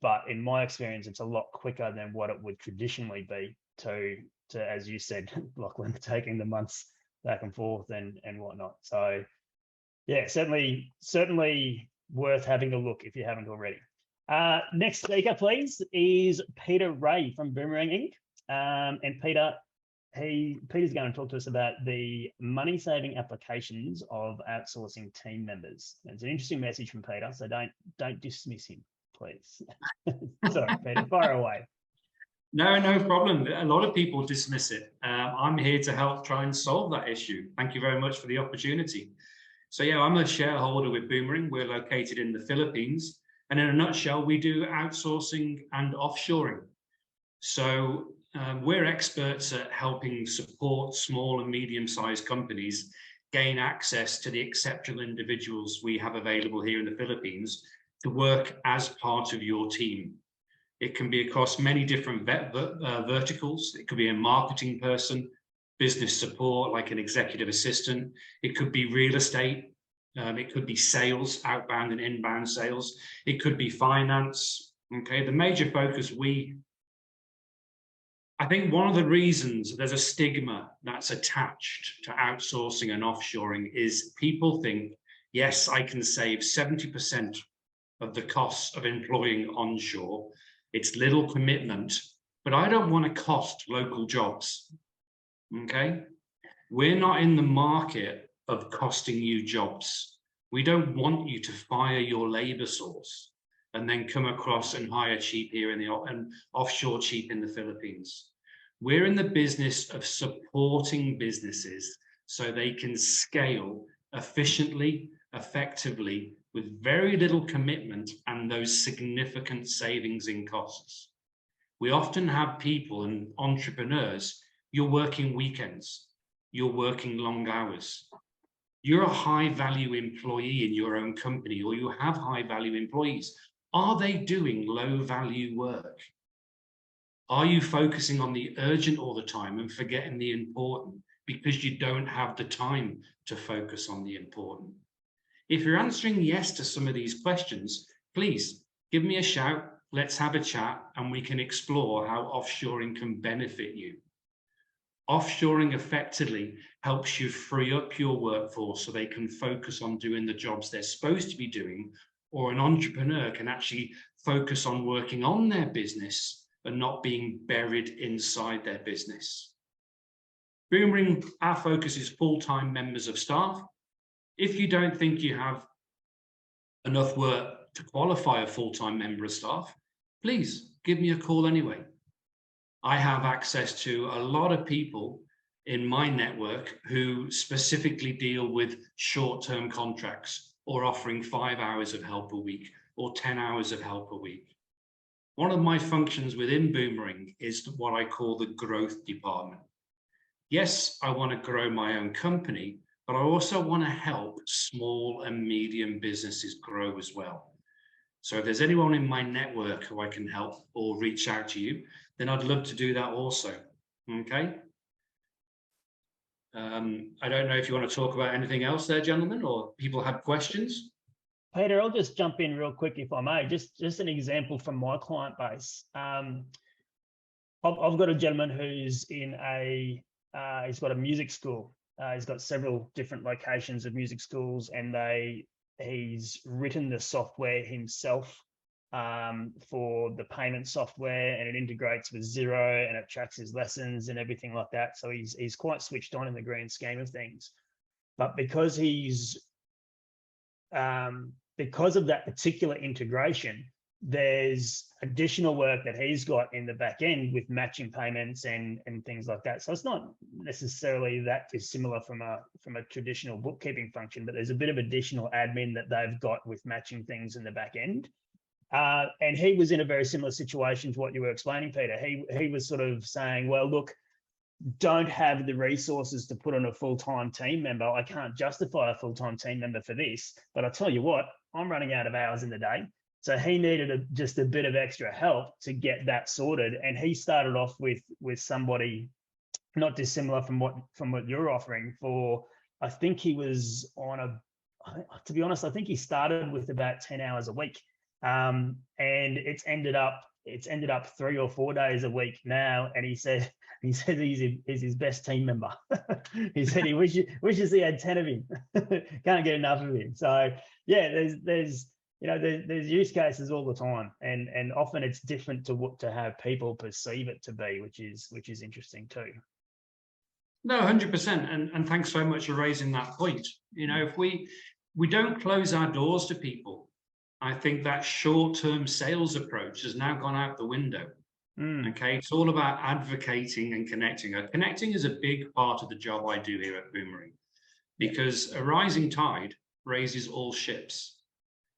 but in my experience, it's a lot quicker than what it would traditionally be to as you said, Lachlan, taking the months back and forth and whatnot. So yeah, certainly worth having a look if you haven't already. Next speaker, please, is Peter Ray from Boomering Inc. And Peter's going to talk to us about the money-saving applications of outsourcing team members. It's an interesting message from Peter, so don't dismiss him, please. Sorry, Peter, fire away. No problem. A lot of people dismiss it. I'm here to help try and solve that issue. Thank you very much for the opportunity. So yeah, I'm a shareholder with Boomering. We're located in the Philippines. And in a nutshell, we do outsourcing and offshoring. So we're experts at helping support small and medium-sized companies gain access to the exceptional individuals we have available here in the Philippines to work as part of your team. It can be across many different verticals. It could be a marketing person, business support, like an executive assistant. It could be real estate. It could be sales, outbound and inbound sales. It could be finance. Okay, the major focus I think one of the reasons there's a stigma that's attached to outsourcing and offshoring is people think, yes, I can save 70% of the costs of employing onshore. It's little commitment, but I don't want to cost local jobs. Okay, we're not in the market of costing you jobs. We don't want you to fire your labor source and then come across and hire cheap here and offshore cheap in the Philippines. We're in the business of supporting businesses so they can scale efficiently, effectively, with very little commitment and those significant savings in costs. We often have people and entrepreneurs, you're working weekends, you're working long hours. You're a high value employee in your own company, or you have high value employees. Are they doing low value work? Are you focusing on the urgent all the time and forgetting the important because you don't have the time to focus on the important? If you're answering yes to some of these questions, please give me a shout, let's have a chat, and we can explore how offshoring can benefit you. Offshoring effectively helps you free up your workforce so they can focus on doing the jobs they're supposed to be doing, or an entrepreneur can actually focus on working on their business and not being buried inside their business. Boomering, our focus is full-time members of staff. If you don't think you have enough work to qualify a full-time member of staff, please give me a call anyway. I have access to a lot of people in my network who specifically deal with short-term contracts or offering 5 hours of help a week or 10 hours of help a week. One of my functions within Boomering is what I call the growth department. Yes, I want to grow my own company, but I also want to help small and medium businesses grow as well. So if there's anyone in my network who I can help or reach out to you, then I'd love to do that also. Okay. I don't know if you want to talk about anything else there, gentlemen, or people have questions. Peter, I'll just jump in real quick if I may. Just an example from my client base. I've got a gentleman who's in he's got a music school. He's got several different locations of music schools, and he's written the software himself for the payment software, and it integrates with Xero and it tracks his lessons and everything like that. So he's quite switched on in the grand scheme of things. But because because of that particular integration, there's additional work that he's got in the back end with matching payments and things like that. So it's not necessarily that dissimilar from a traditional bookkeeping function, but there's a bit of additional admin that they've got with matching things in the back end. And he was in a very similar situation to what you were explaining, Peter. He was sort of saying, well, look, don't have the resources to put on a full-time team member. I can't justify a full-time team member for this, but I tell you what, I'm running out of hours in the day. So he needed just a bit of extra help to get that sorted. And he started off with somebody not dissimilar from what you're offering for, I think he was on to be honest, I think he started with about 10 hours a week. And it's ended up 3 or 4 days a week now. And he said he's his best team member. He said he wishes he had 10 of him. Can't get enough of him. So yeah, there's use cases all the time, and often it's different to how people perceive it to be, which is interesting too. No, 100%, and thanks so much for raising that point. You know, if we don't close our doors to people, I think that short-term sales approach has now gone out the window. Okay, it's all about advocating and connecting. Connecting is a big part of the job I do here at Boomering, because a rising tide raises all ships.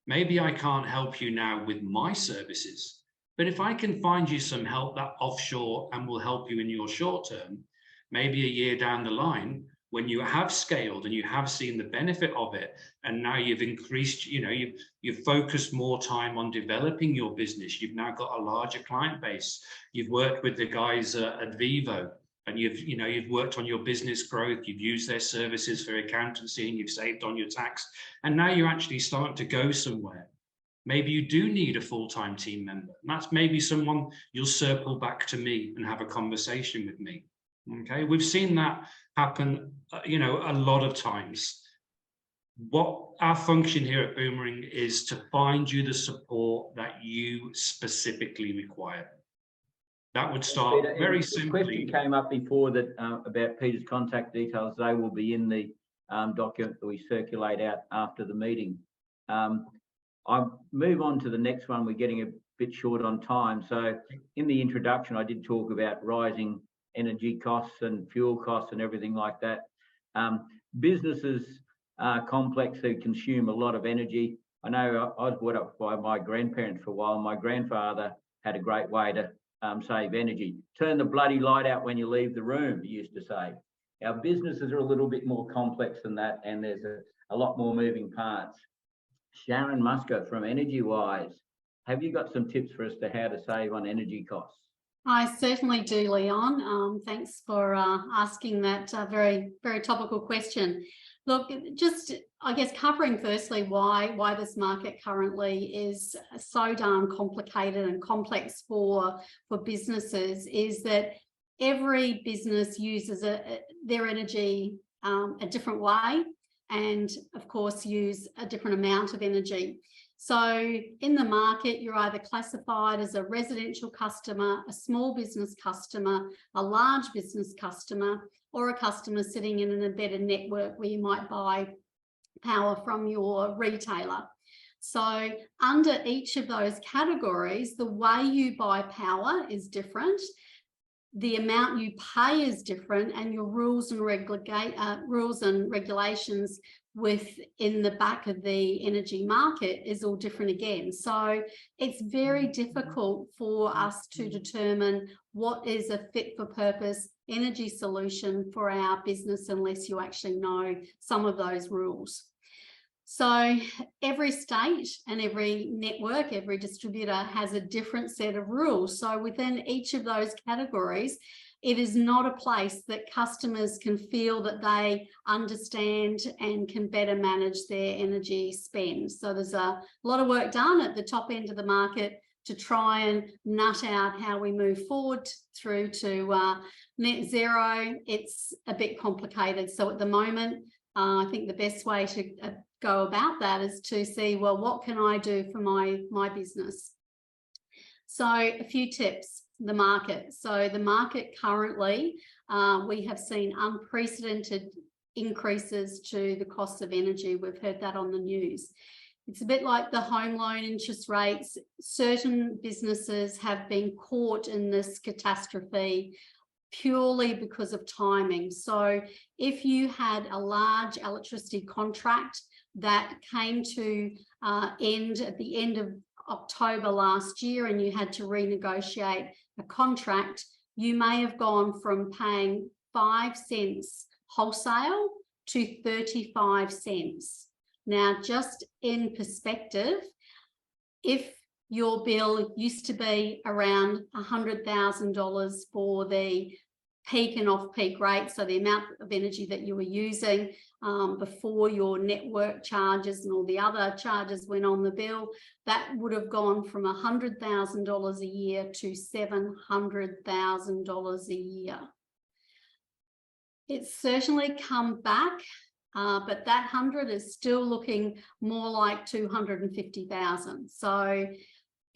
Maybe I can't help you now with my services, but if I can find you some help that offshore and will help you in your short term, maybe a year down the line, when you have scaled and you have seen the benefit of it, and now you've increased, you've focused more time on developing your business. You've now got a larger client base. You've worked with the guys at Vivo, and you've worked on your business growth. You've used their services for accountancy, and you've saved on your tax. And now you're actually starting to go somewhere. Maybe you do need a full-time team member. And that's maybe someone you'll circle back to me and have a conversation with me. Okay, we've seen that happen, a lot of times. What our function here at Boomering is to find you the support that you specifically require. That would start Peter, very the simply. Question came up before that about Peter's contact details. They will be in the document that we circulate out after the meeting. I'll move on to the next one. We're getting a bit short on time. So in the introduction, I did talk about rising energy costs and fuel costs and everything like that. Businesses are complex, they consume a lot of energy. I know I was brought up by my grandparents for a while. My grandfather had a great way to save energy. Turn the bloody light out when you leave the room, he used to say. Our businesses are a little bit more complex than that, and there's a lot more moving parts. Sharon Musco from EnergyWise, have you got some tips for us to how to save on energy costs? I certainly do, Leon. Thanks for asking that very, very topical question. Look, just, I guess, covering firstly why this market currently is so darn complicated and complex for businesses is that every business uses their energy a different way, and of course use a different amount of energy. So in the market, you're either classified as a residential customer, a small business customer, a large business customer, or a customer sitting in an embedded network where you might buy power from your retailer. So under each of those categories, the way you buy power is different. The amount you pay is different, and your rules and regulations within the back of the energy market is all different again. So it's very difficult for us to determine what is a fit for purpose energy solution for our business unless you actually know some of those rules. So every state and every network, every distributor has a different set of rules. So within each of those categories, it is not a place that customers can feel that they understand and can better manage their energy spend. So there's a lot of work done at the top end of the market to try and nut out how we move forward through to net zero. It's a bit complicated. So at the moment, I think the best way to go about that is to see, well, what can I do for my business? So a few tips. The market. So the market currently, we have seen unprecedented increases to the cost of energy. We've heard that on the news. It's a bit like the home loan interest rates. Certain businesses have been caught in this catastrophe purely because of timing. So if you had a large electricity contract that came to end at the end of October last year and you had to renegotiate a contract, you may have gone from paying 5 cents wholesale to 35 cents. Now, just in perspective, if your bill used to be around $100,000 for the peak and off-peak rate, so the amount of energy that you were using before your network charges and all the other charges went on the bill, that would have gone from $100,000 a year to $700,000 a year. It's certainly come back, but that 100 is still looking more like 250,000. So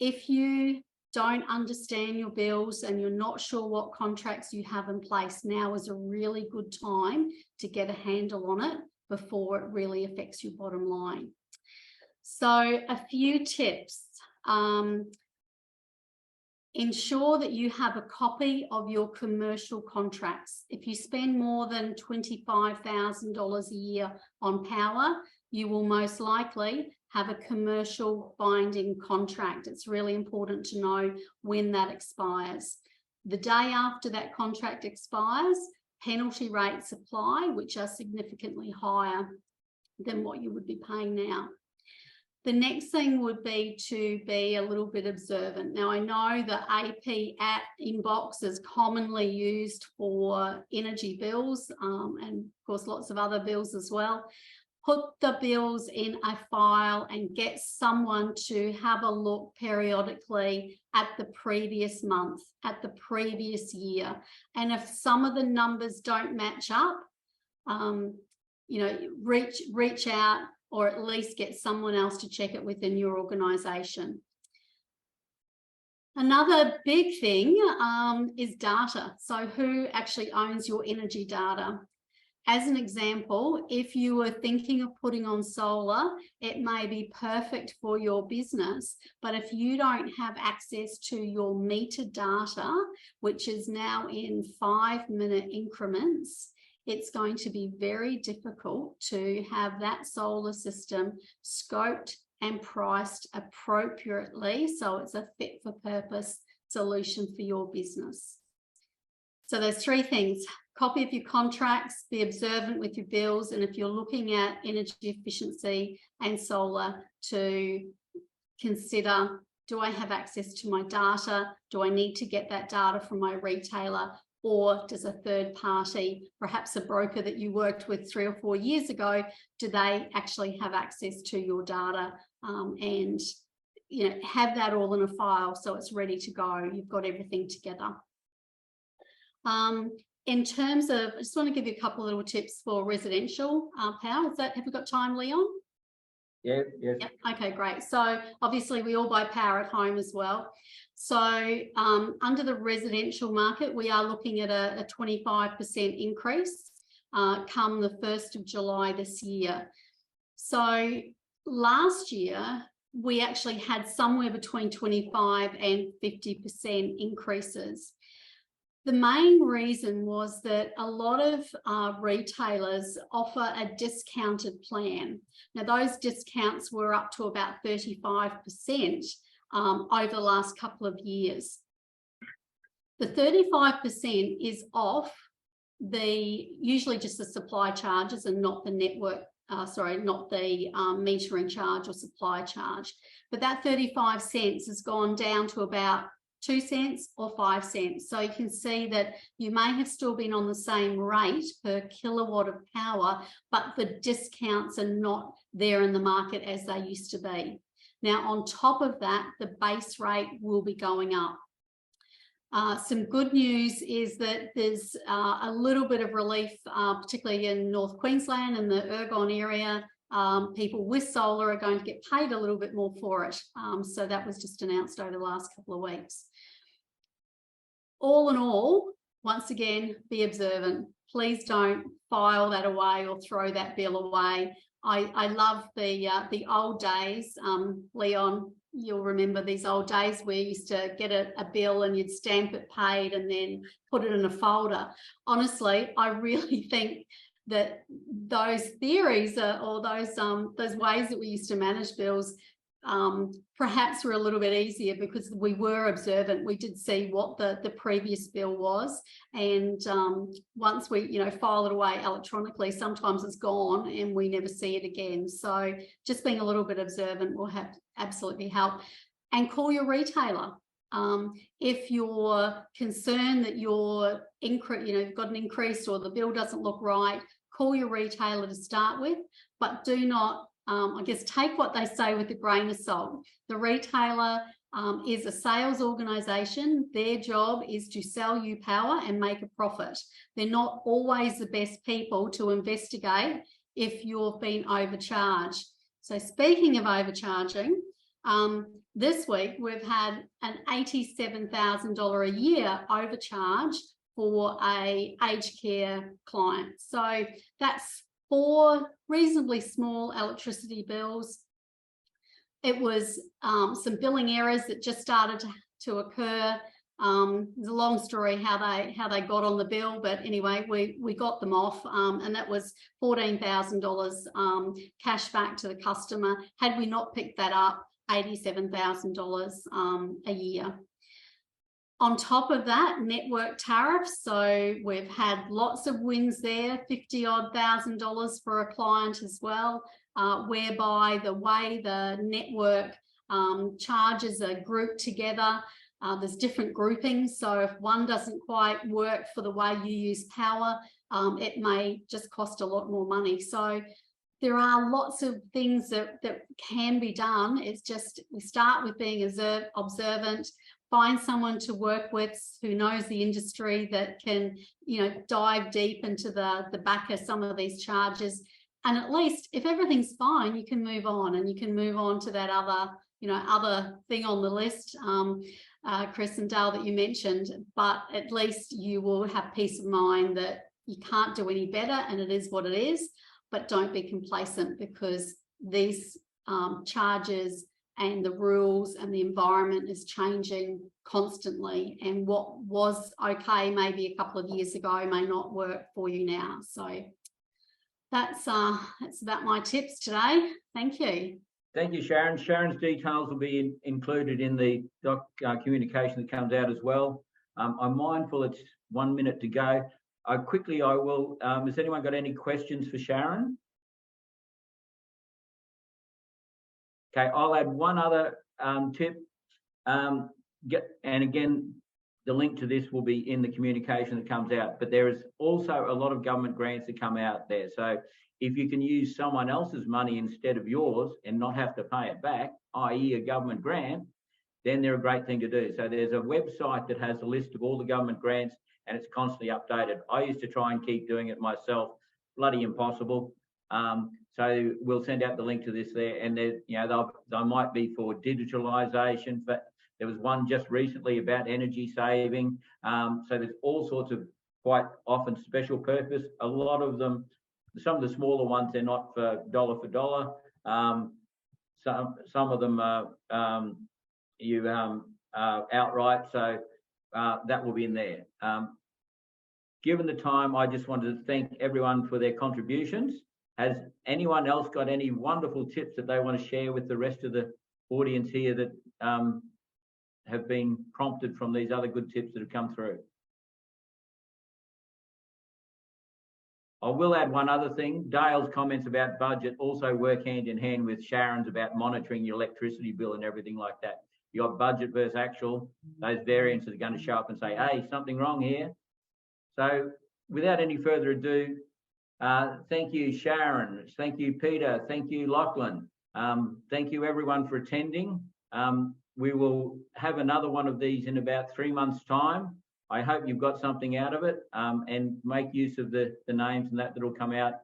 if you don't understand your bills and you're not sure what contracts you have in place, now is a really good time to get a handle on it before it really affects your bottom line. So a few tips. Ensure that you have a copy of your commercial contracts. If you spend more than $25,000 a year on power, you will most likely have a commercial binding contract. It's really important to know when that expires. The day after that contract expires, penalty rates apply, which are significantly higher than what you would be paying now. The next thing would be to be a little bit observant. Now, I know the AP app inbox is commonly used for energy bills and, of course, lots of other bills as well. Put the bills in a file and get someone to have a look periodically at the previous month, at the previous year. And if some of the numbers don't match up, you know, reach out or at least get someone else to check it within your organisation. Another big thing is data. So who actually owns your energy data? As an example, if you were thinking of putting on solar, it may be perfect for your business, but if you don't have access to your meter data, which is now in 5-minute increments, it's going to be very difficult to have that solar system scoped and priced appropriately, so it's a fit for purpose solution for your business. So there's 3 things: copy of your contracts, be observant with your bills, and if you're looking at energy efficiency and solar, to consider, do I have access to my data? Do I need to get that data from my retailer? Or does a third party, perhaps a broker that you worked with 3 or 4 years ago, do they actually have access to your data and, you know, have that all in a file so it's ready to go? You've got everything together. In terms of, I just want to give you a couple of little tips for residential power. Have we got time, Leon? Yeah. Yep. Okay, great. So obviously we all buy power at home as well. So under the residential market, we are looking at a 25% increase come the 1st of July this year. So last year, we actually had somewhere between 25 and 50% increases. The main reason was that a lot of retailers offer a discounted plan. Now, those discounts were up to about 35% over the last couple of years. The 35% is off usually just the supply charges and not the network, not the metering charge or supply charge. But that 35 cents has gone down to about 2 cents or 5 cents. So you can see that you may have still been on the same rate per kilowatt of power, but the discounts are not there in the market as they used to be. Now, on top of that, the base rate will be going up. Some good news is that there's a little bit of relief, particularly in North Queensland and the Ergon area. People with solar are going to get paid a little bit more for it. So that was just announced over the last couple of weeks. All in all, once again, be observant. Please don't file that away or throw that bill away. I love the old days. Leon, you'll remember these old days where you used to get a bill and you'd stamp it paid and then put it in a folder. Honestly, I really think that those theories or those ways that we used to manage bills perhaps were a little bit easier because we were observant. We did see what the previous bill was, and once we file it away electronically, sometimes it's gone and we never see it again. So just being a little bit observant will absolutely help. And call your retailer. If you're concerned that you've got an increase or the bill doesn't look right, call your retailer to start with, but do not, take what they say with a grain of salt. The retailer is a sales organisation. Their job is to sell you power and make a profit. They're not always the best people to investigate if you've been overcharged. So speaking of overcharging, this week we've had an $87,000 a year overcharge for a aged care client. So that's 4 reasonably small electricity bills. It was some billing errors that just started to occur. It's a long story how they got on the bill, but anyway, we got them off, and that was $14,000 cash back to the customer. Had we not picked that up, $87,000 a year. On top of that, network tariffs. So we've had lots of wins there, $50,000 for a client as well, whereby the way the network charges are grouped together, there's different groupings. So if one doesn't quite work for the way you use power, it may just cost a lot more money. So there are lots of things that can be done. It's just we start with being observant. Find someone to work with who knows the industry that can, dive deep into the back of some of these charges. And at least if everything's fine, you can move on, and you can move on to that other thing on the list, Chris and Dale, that you mentioned. But at least you will have peace of mind that you can't do any better, and it is what it is. But don't be complacent, because these charges and the rules and the environment is changing constantly, and what was okay maybe a couple of years ago may not work for you now. So that's about my tips today. Thank you. Thank you, Sharon. Sharon's details will be included in the communication that comes out as well. I'm mindful it's 1 minute to go. I will. Has anyone got any questions for Sharon? Okay, I'll add one other tip. And again, the link to this will be in the communication that comes out. But there is also a lot of government grants that come out there. So if you can use someone else's money instead of yours and not have to pay it back, i.e. a government grant, then they're a great thing to do. So there's a website that has a list of all the government grants, and it's constantly updated. I used to try and keep doing it myself. Bloody impossible. So we'll send out the link to this there, and they might be for digitalisation, but there was one just recently about energy saving. So there's all sorts of quite often special purpose. A lot of them, some of the smaller ones, they're not for dollar. some of them are outright, so that will be in there. Given the time, I just wanted to thank everyone for their contributions. Has anyone else got any wonderful tips that they want to share with the rest of the audience here that have been prompted from these other good tips that have come through? I will add one other thing. Dale's comments about budget also work hand in hand with Sharon's about monitoring your electricity bill and everything like that. You got budget versus actual. Those variances are going to show up and say, hey, something wrong here. So without any further ado, thank you, Sharon. Thank you, Peter. Thank you, Lachlan. Thank you, everyone, for attending. We will have another one of these in about 3 months' time. I hope you've got something out of it, and make use of the names and that will come out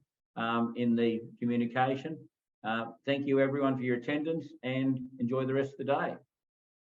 in the communication. Thank you, everyone, for your attendance, and enjoy the rest of the day.